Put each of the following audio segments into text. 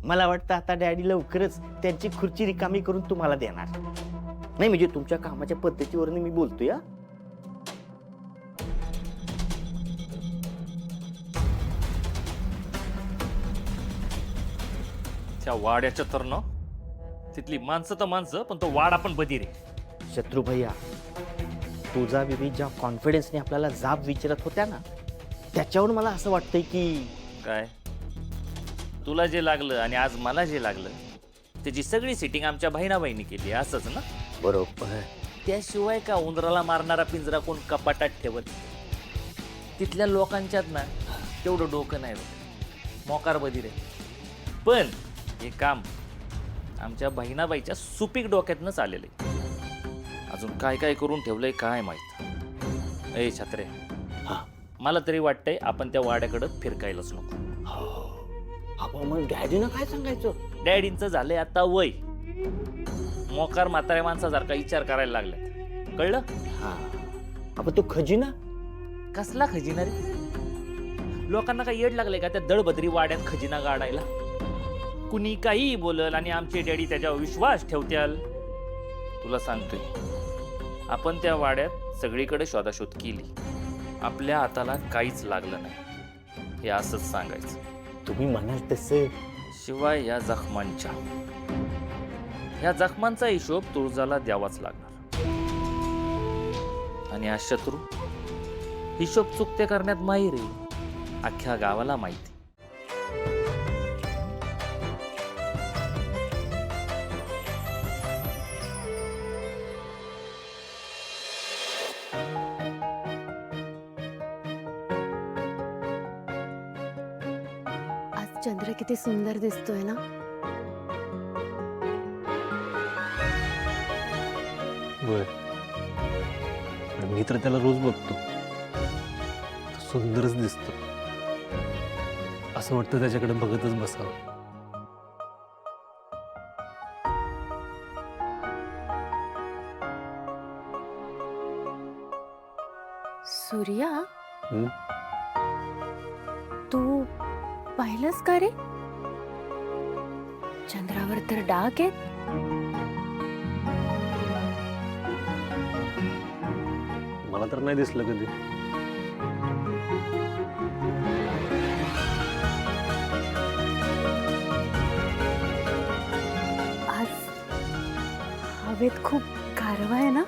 मला वाटतं आता डॅडी लवकरच त्यांची खुर्ची रिकामी करून तुम्हाला देणार. नाही म्हणजे तुमच्या कामाच्या पद्धतीवरून मी बोलतोय. त्या वाड्याच्या तर ना तिथली माणसं तर माणसं, पण तो वाडा पण बधीर आहे. शत्रू भैया, तुझा बिबी ज्या कॉन्फिडन्सने आपल्याला जाब विचारत होत्या ना, त्याच्यावर मला असं वाटतंय की काय तुला जे लागलं आणि आज मला जे लागलं त्याची सगळी सेटिंग आमच्या बहिणाबाईंनी केली, असंच ना? बरोबर. त्याशिवाय का उंदराला मारणारा पिंजरा कोण कपाटात ठेवत? तिथल्या लोकांच्यात ना तेवढं डोकं नाही बघ, मोकार बधीर आहे. पण हे काम आमच्या बहिणाबाईच्या सुपीक डोक्यातनंच आलेलं आहे. अजून काय काय करून ठेवलंय काय माहित. ए छत्रे, हा मला तरी वाटतंय आपण त्या वाड्याकडं फिरकायलाच नको. आपण मग डॅडीनं काय सांगायचं? डॅडींचं झालंय आता वय, मोकार म्हाताऱ्या माणसासारखा विचार करायला लागल्यात, कळलं? हा आपण तो खजिना कसला खजिना रे? लोकांना काय येड लागले का त्या दळभद्री वाड्यात खजिना गाडायला? कुणी काही बोलल आणि आमचे डॅडी त्याच्यावर विश्वास ठेवत्याल. तुला सांगतोय, आपण त्या वाड्यात सगळीकडे शोधाशोध केली, आपल्या हाताला काहीच लागलं नाही, हे असंच सांगायचं. तुम्ही म्हणाल तसं. शिवाय या जखमांचा हिशोब तुळजाला द्यावाच लागणार. आणि हा शत्रू हिशोब चुकते करण्यात माहीर आहे, अख्ख्या गावाला माहिती. आज चंद्र किती सुंदर दिसतोय ना. होय, मी तर त्याला रोज बघतो, तो सुंदरच दिसतो. असं वाटतं त्याच्याकडे बघतच बसावं. सूर्या, हं? तू पाहिलंस का रे? चंद्रावर तर डाग आहेत. मला तर नाही दिसलं कधी. आज हवेत खूप गारवा आहे ना.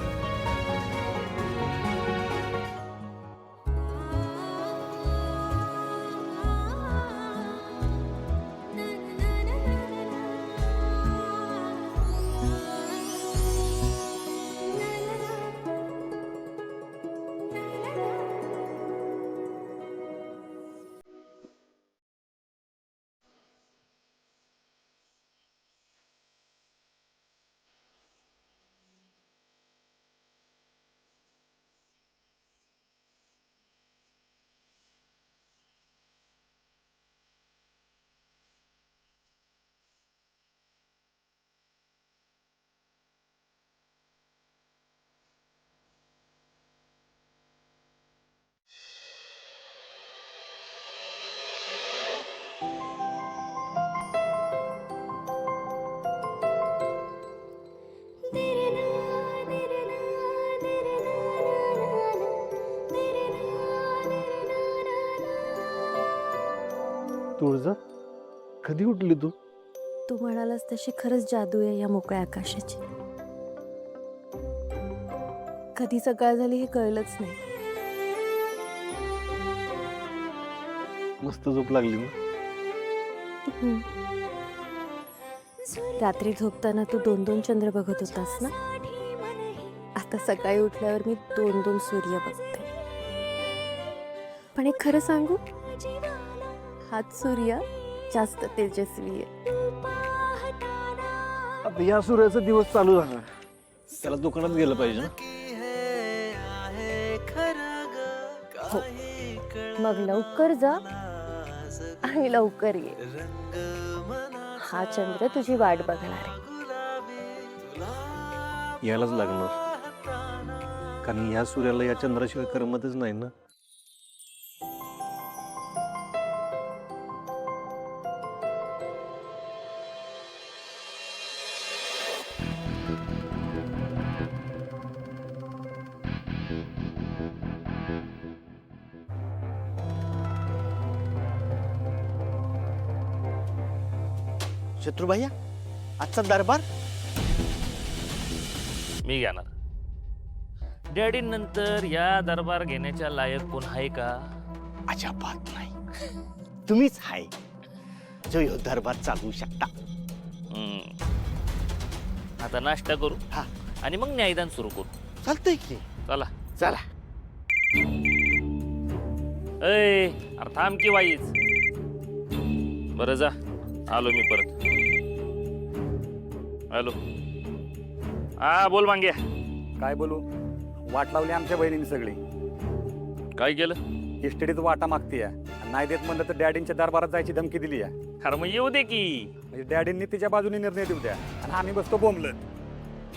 तुळजा, कधी उठली तू? तू म्हणालास तशी खरंच जादू आहे या मोकळ्या आकाशाची. कधी सकाळ झाली हे कळलंच नाही. मस्त झोप लागली ना. रात्री झोपताना तू 2-2 चंद्र बघत होतास ना. आता सकाळी उठल्यावर मी 2-2 सूर्य बघते. पण एक खरं सांगू, हाच सूर्य जास्त तेजस्वी आहे. आता या सूर्याचा दिवस चालू झाला, त्याला दुकानात गेलं पाहिजे ना. हो, मग लवकर जा आणि लवकर ये. हा चंद्र तुझी वाट बघणार आहे. यायलाच लागणार, कारण या सूर्याला या चंद्राशिवाय करमतच नाही ना. शत्रुभैया आजचा दरबार मी घेणार. डॅडी नंतर या दरबार घेण्याच्या लायक कोण आहे का? अजिबात नाही. तुम्हीच हाय जो ह्यो दरबार चालवू शकता. आता नाश्ता करू हा आणि मग न्यायदान सुरू करू. चालतंय की. चला. चला. अय अरे थांब की वाईच. बरं जा, आलो मी परत. हॅलो. हा बोल मांग्या. काय बोलू, वाट लावली आमच्या बहिणीने सगळी. काय केलं? इस्टेडीत वाटा मागतीये, नाही देत म्हणलं तर डॅडींच्या दरबारात जायची धमकी दिली आहे. अरे मग येऊ दे की. म्हणजे डॅडींनी तिच्या बाजूने निर्णय देऊ द्या आणि आम्ही बसतो बोंबलत.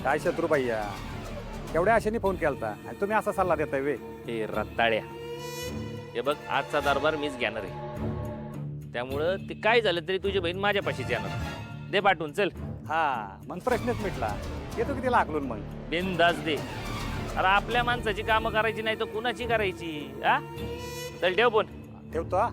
काय शत्रुभैया, एवढ्या आशेने फोन केलता आणि तुम्ही असा सल्ला देताय वे? हे रत्ताळ्या, हे बघ आजचा दरबार मीच घेणार आहे. त्यामुळं ते काय झालं तरी तुझी बहीण माझ्यापाशीच येणार. दे पाठवून चल. हा मग प्रश्नच मिटला. येतो किती लाकलून मग. बिनधास्त दे. अरे आपल्या माणसाची कामं करायची नाही तर कुणाची करायची? हा चल ठेव फोन. ठेवतो हा.